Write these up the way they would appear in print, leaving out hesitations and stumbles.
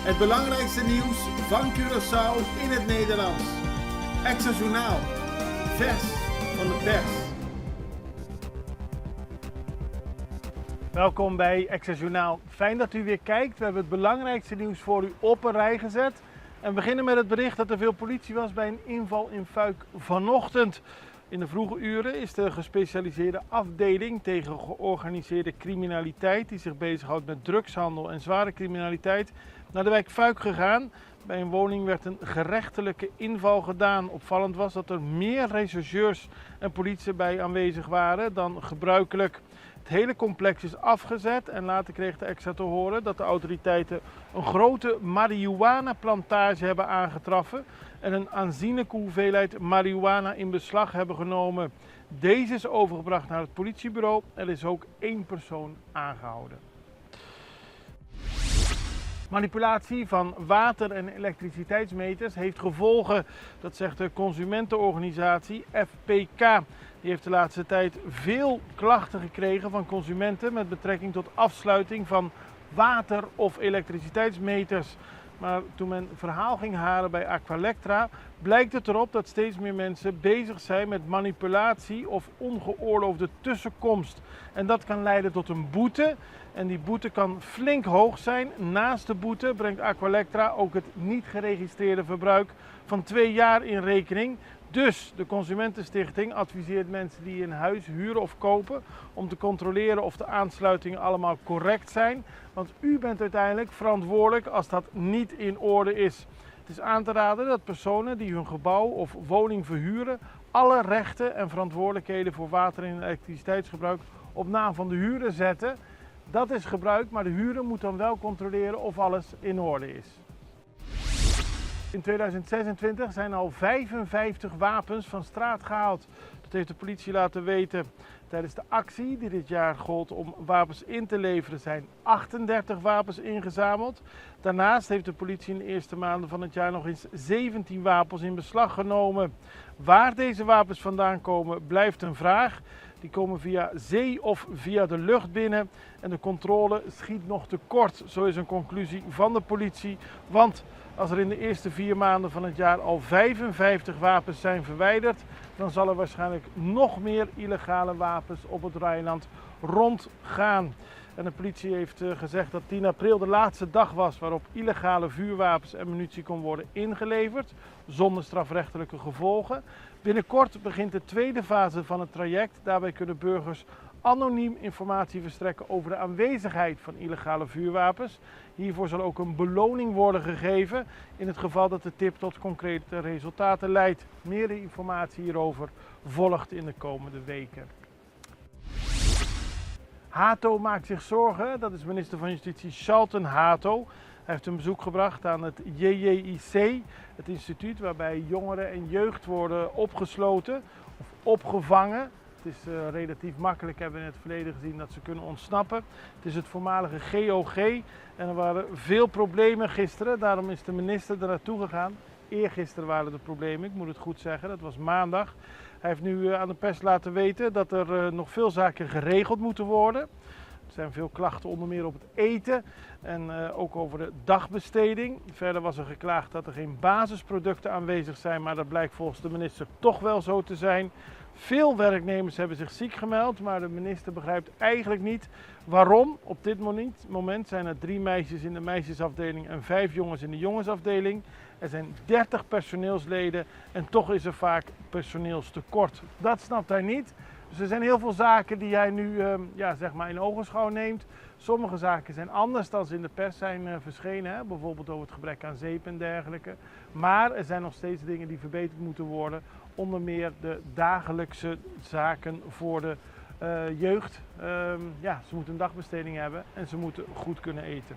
Het belangrijkste nieuws van Curaçao in het Nederlands. Extra Journaal. Vers van de pers. Welkom bij Extra Journaal. Fijn dat u weer kijkt. We hebben het belangrijkste nieuws voor u op een rij gezet. En we beginnen met het bericht dat er veel politie was bij een inval in Fuik vanochtend. In de vroege uren is de gespecialiseerde afdeling tegen georganiseerde criminaliteit, die zich bezighoudt met drugshandel en zware criminaliteit, naar de wijk Fuik gegaan. Bij een woning werd een gerechtelijke inval gedaan. Opvallend was dat er meer rechercheurs en politie bij aanwezig waren dan gebruikelijk. Het hele complex is afgezet en later kreeg de Extra te horen dat de autoriteiten een grote marihuana-plantage hebben aangetroffen en een aanzienlijke hoeveelheid marihuana in beslag hebben genomen. Deze is overgebracht naar het politiebureau. Er is ook 1 persoon aangehouden. Manipulatie van water- en elektriciteitsmeters heeft gevolgen, dat zegt de consumentenorganisatie FPK. Die heeft de laatste tijd veel klachten gekregen van consumenten met betrekking tot afsluiting van water- of elektriciteitsmeters. Maar toen men verhaal ging halen bij Aqualectra, blijkt het erop dat steeds meer mensen bezig zijn met manipulatie of ongeoorloofde tussenkomst. En dat kan leiden tot een boete. En die boete kan flink hoog zijn. Naast de boete brengt Aqualectra ook het niet geregistreerde verbruik van 2 jaar in rekening. Dus de Consumentenstichting adviseert mensen die een huis huren of kopen om te controleren of de aansluitingen allemaal correct zijn. Want u bent uiteindelijk verantwoordelijk als dat niet in orde is. Het is aan te raden dat personen die hun gebouw of woning verhuren alle rechten en verantwoordelijkheden voor water- en elektriciteitsgebruik op naam van de huurder zetten. Dat is gebruik, maar de huurder moet dan wel controleren of alles in orde is. In 2026 zijn al 55 wapens van straat gehaald. Dat heeft de politie laten weten. Tijdens de actie die dit jaar gold om wapens in te leveren zijn 38 wapens ingezameld. Daarnaast heeft de politie in de eerste maanden van het jaar nog eens 17 wapens in beslag genomen. Waar deze wapens vandaan komen blijft een vraag. Die komen via zee of via de lucht binnen en de controle schiet nog tekort. Zo is een conclusie van de politie. Want als er in de eerste 4 maanden van het jaar al 55 wapens zijn verwijderd, dan zal er waarschijnlijk nog meer illegale wapens op het Rijnland rondgaan. En de politie heeft gezegd dat 10 april de laatste dag was waarop illegale vuurwapens en munitie kon worden ingeleverd, zonder strafrechtelijke gevolgen. Binnenkort begint de tweede fase van het traject. Daarbij kunnen burgers anoniem informatie verstrekken over de aanwezigheid van illegale vuurwapens. Hiervoor zal ook een beloning worden gegeven in het geval dat de tip tot concrete resultaten leidt. Meer informatie hierover volgt in de komende weken. Hato maakt zich zorgen, dat is minister van Justitie Shalton Hato. Hij heeft een bezoek gebracht aan het JJIC, het instituut waarbij jongeren en jeugd worden opgesloten of opgevangen. Het is relatief makkelijk, hebben we in het verleden gezien, dat ze kunnen ontsnappen. Het is het voormalige GOG en er waren veel problemen gisteren, daarom is de minister er naartoe gegaan. Eergisteren waren de problemen, ik moet het goed zeggen, dat was maandag. Hij heeft nu aan de pers laten weten dat er nog veel zaken geregeld moeten worden. Er zijn veel klachten onder meer op het eten en ook over de dagbesteding. Verder was er geklaagd dat er geen basisproducten aanwezig zijn, maar dat blijkt volgens de minister toch wel zo te zijn. Veel werknemers hebben zich ziek gemeld, maar de minister begrijpt eigenlijk niet waarom. Op dit moment zijn er 3 meisjes in de meisjesafdeling en 5 jongens in de jongensafdeling. Er zijn 30 personeelsleden en toch is er vaak personeelstekort. Dat snapt hij niet. Dus er zijn heel veel zaken die hij nu zeg maar in ogenschouw neemt. Sommige zaken zijn anders dan ze in de pers zijn verschenen. Hè? Bijvoorbeeld over het gebrek aan zeep en dergelijke. Maar er zijn nog steeds dingen die verbeterd moeten worden. Onder meer de dagelijkse zaken voor de jeugd. Ze moeten een dagbesteding hebben en ze moeten goed kunnen eten.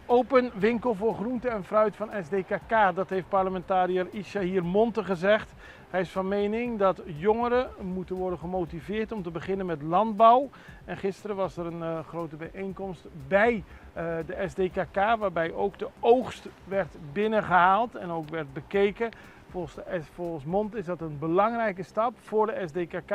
Open winkel voor groente en fruit van SDKK, dat heeft parlementariër Ishahir Monte gezegd. Hij is van mening dat jongeren moeten worden gemotiveerd om te beginnen met landbouw. En gisteren was er een grote bijeenkomst bij de SDKK, waarbij ook de oogst werd binnengehaald en ook werd bekeken. Volgens Monte is dat een belangrijke stap voor de SDKK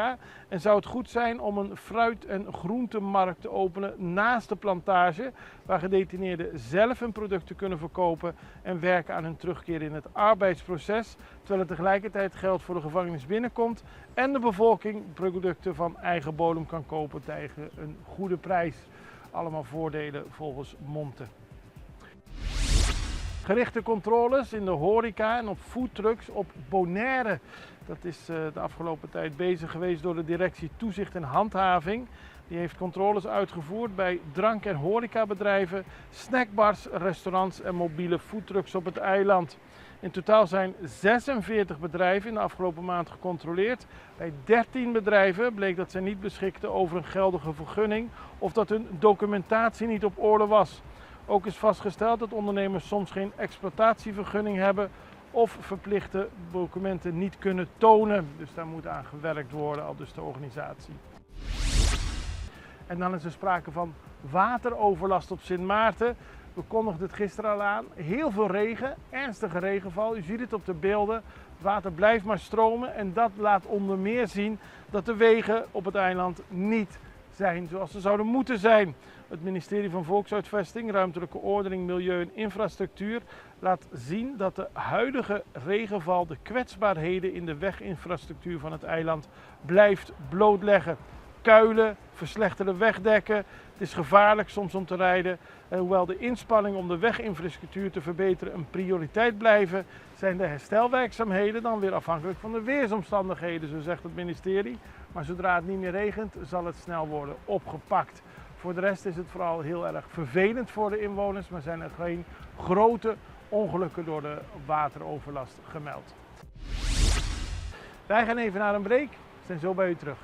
en zou het goed zijn om een fruit- en groentemarkt te openen naast de plantage, waar gedetineerden zelf hun producten kunnen verkopen en werken aan hun terugkeer in het arbeidsproces, terwijl het tegelijkertijd geld voor de gevangenis binnenkomt en de bevolking producten van eigen bodem kan kopen tegen een goede prijs. Allemaal voordelen volgens Monte. Gerichte controles in de horeca en op foodtrucks op Bonaire. Dat is de afgelopen tijd bezig geweest door de directie Toezicht en Handhaving. Die heeft controles uitgevoerd bij drank- en horecabedrijven, snackbars, restaurants en mobiele foodtrucks op het eiland. In totaal zijn 46 bedrijven in de afgelopen maand gecontroleerd. Bij 13 bedrijven bleek dat zij niet beschikten over een geldige vergunning of dat hun documentatie niet op orde was. Ook is vastgesteld dat ondernemers soms geen exploitatievergunning hebben of verplichte documenten niet kunnen tonen. Dus daar moet aan gewerkt worden, aldus de organisatie. En dan is er sprake van wateroverlast op Sint Maarten. We kondigden het gisteren al aan. Heel veel regen, ernstige regenval. U ziet het op de beelden. Het water blijft maar stromen en dat laat onder meer zien dat de wegen op het eiland niet zijn zoals ze zouden moeten zijn. Het ministerie van Volkshuisvesting, Ruimtelijke Ordening, Milieu en Infrastructuur laat zien dat de huidige regenval de kwetsbaarheden in de weginfrastructuur van het eiland blijft blootleggen. Kuilen, verslechterde wegdekken, het is gevaarlijk soms om te rijden. En hoewel de inspanningen om de weginfrastructuur te verbeteren een prioriteit blijven, zijn de herstelwerkzaamheden dan weer afhankelijk van de weersomstandigheden, zo zegt het ministerie. Maar zodra het niet meer regent, zal het snel worden opgepakt. Voor de rest is het vooral heel erg vervelend voor de inwoners, maar zijn er geen grote ongelukken door de wateroverlast gemeld. Wij gaan even naar een break, we zijn zo bij u terug.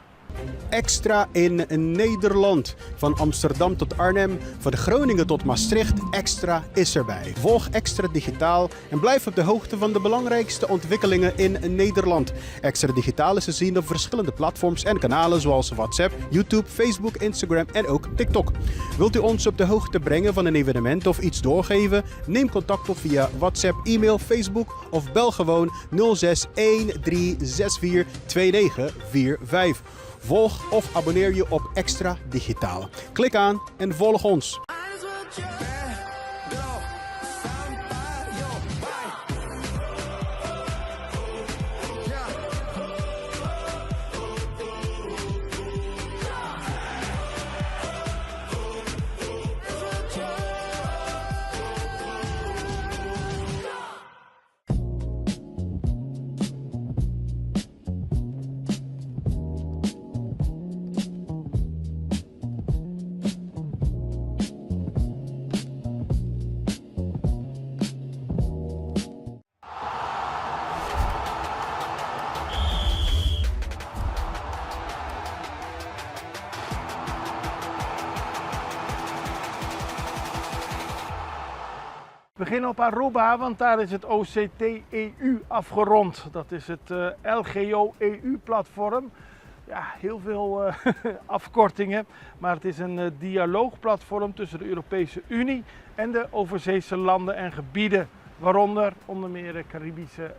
Extra in Nederland. Van Amsterdam tot Arnhem, van Groningen tot Maastricht, Extra is erbij. Volg Extra Digitaal en blijf op de hoogte van de belangrijkste ontwikkelingen in Nederland. Extra Digitaal is te zien op verschillende platforms en kanalen zoals WhatsApp, YouTube, Facebook, Instagram en ook TikTok. Wilt u ons op de hoogte brengen van een evenement of iets doorgeven? Neem contact op via WhatsApp, e-mail, Facebook of bel gewoon 06 1364 2945. Volg of abonneer je op Extra Digitaal. Klik aan en volg ons. We beginnen op Aruba, want daar is het OCT-EU afgerond. Dat is het LGO-EU-platform. Ja, heel veel afkortingen, maar het is een dialoogplatform tussen de Europese Unie en de overzeese landen en gebieden. Waaronder onder meer de Caribische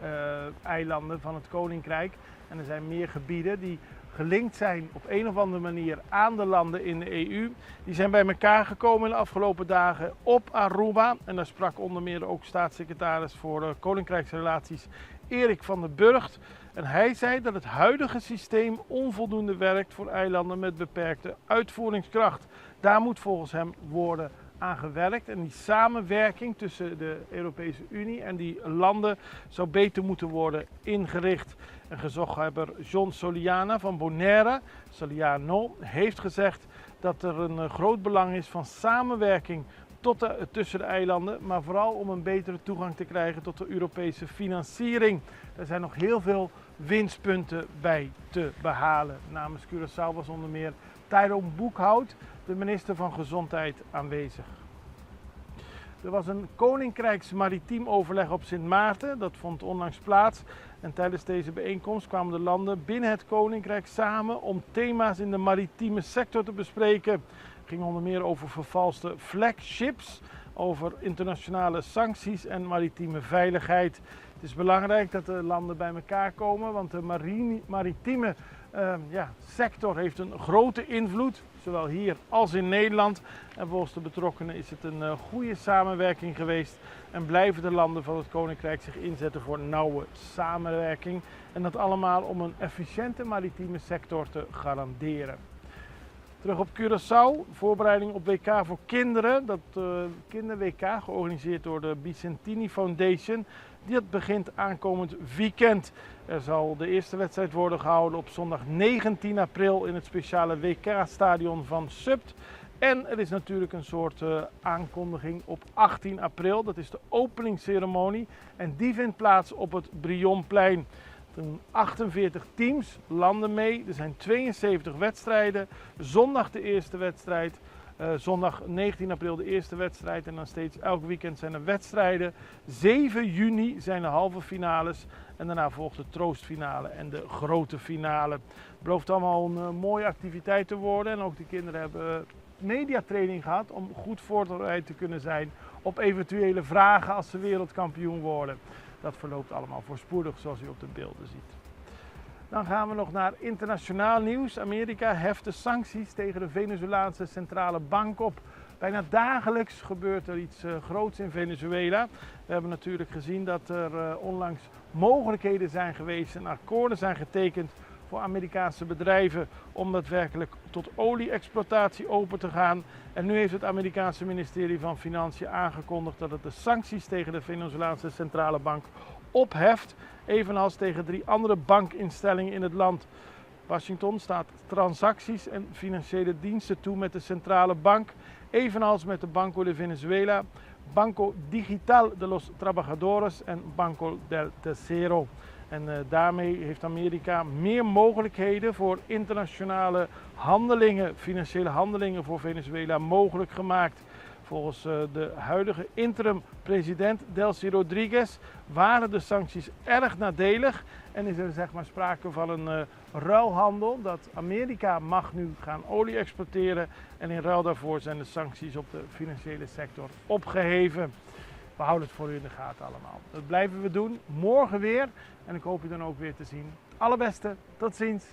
eilanden van het Koninkrijk. En er zijn meer gebieden die gelinkt zijn op een of andere manier aan de landen in de EU. Die zijn bij elkaar gekomen in de afgelopen dagen op Aruba. En daar sprak onder meer ook staatssecretaris voor Koninkrijksrelaties Erik van den Burgt. En hij zei dat het huidige systeem onvoldoende werkt voor eilanden met beperkte uitvoeringskracht. Daar moet volgens hem worden aan gewerkt en die samenwerking tussen de Europese Unie en die landen zou beter moeten worden ingericht. En gezochthebber John Soliana van Bonaire, Soliano, heeft gezegd dat er een groot belang is van samenwerking tussen de eilanden, maar vooral om een betere toegang te krijgen tot de Europese financiering. Er zijn nog heel veel winstpunten bij te behalen. Namens Curaçao was onder meer Tyrone Boekhout, de minister van Gezondheid, aanwezig. Er was een Koninkrijks Maritiem overleg op Sint Maarten, dat vond onlangs plaats. En tijdens deze bijeenkomst kwamen de landen binnen het Koninkrijk samen om thema's in de maritieme sector te bespreken. Het ging onder meer over vervalste flagships, over internationale sancties en maritieme veiligheid. Het is belangrijk dat de landen bij elkaar komen, want de maritieme sector heeft een grote invloed, zowel hier als in Nederland. En volgens de betrokkenen is het een goede samenwerking geweest en blijven de landen van het Koninkrijk zich inzetten voor nauwe samenwerking. En dat allemaal om een efficiënte maritieme sector te garanderen. Terug op Curaçao, voorbereiding op WK voor kinderen. Dat kinder-WK, georganiseerd door de Bicentini Foundation. Dat begint aankomend weekend. Er zal de eerste wedstrijd worden gehouden op zondag 19 april in het speciale WK-stadion van Supt. En er is natuurlijk een soort aankondiging op 18 april. Dat is de openingsceremonie en die vindt plaats op het Brionplein. Er doen 48 teams, landen mee. Er zijn 72 wedstrijden. Zondag de eerste wedstrijd. Zondag 19 april de eerste wedstrijd en dan steeds elk weekend zijn er wedstrijden. 7 juni zijn de halve finales en daarna volgt de troostfinale en de grote finale. Het belooft allemaal een mooie activiteit te worden en ook de kinderen hebben mediatraining gehad om goed voorbereid te kunnen zijn op eventuele vragen als ze wereldkampioen worden. Dat verloopt allemaal voorspoedig zoals u op de beelden ziet. Dan gaan we nog naar internationaal nieuws. Amerika heft de sancties tegen de Venezolaanse centrale bank op. Bijna dagelijks gebeurt er iets groots in Venezuela. We hebben natuurlijk gezien dat er onlangs mogelijkheden zijn geweest en akkoorden zijn getekend voor Amerikaanse bedrijven om daadwerkelijk tot olie-exploitatie open te gaan. En nu heeft het Amerikaanse ministerie van Financiën aangekondigd dat het de sancties tegen de Venezolaanse centrale bank opheft, evenals tegen 3 andere bankinstellingen in het land. Washington staat transacties en financiële diensten toe met de centrale bank, evenals met de Banco de Venezuela, Banco Digital de los Trabajadores en Banco del Tesoro. En daarmee heeft Amerika meer mogelijkheden voor internationale handelingen, financiële handelingen voor Venezuela mogelijk gemaakt. Volgens de huidige interim-president Delcy Rodriguez waren de sancties erg nadelig en is er zeg maar sprake van een ruilhandel. Dat Amerika mag nu gaan olie exporteren en in ruil daarvoor zijn de sancties op de financiële sector opgeheven. We houden het voor u in de gaten allemaal. Dat blijven we doen. Morgen weer en ik hoop u dan ook weer te zien. Allerbeste, tot ziens.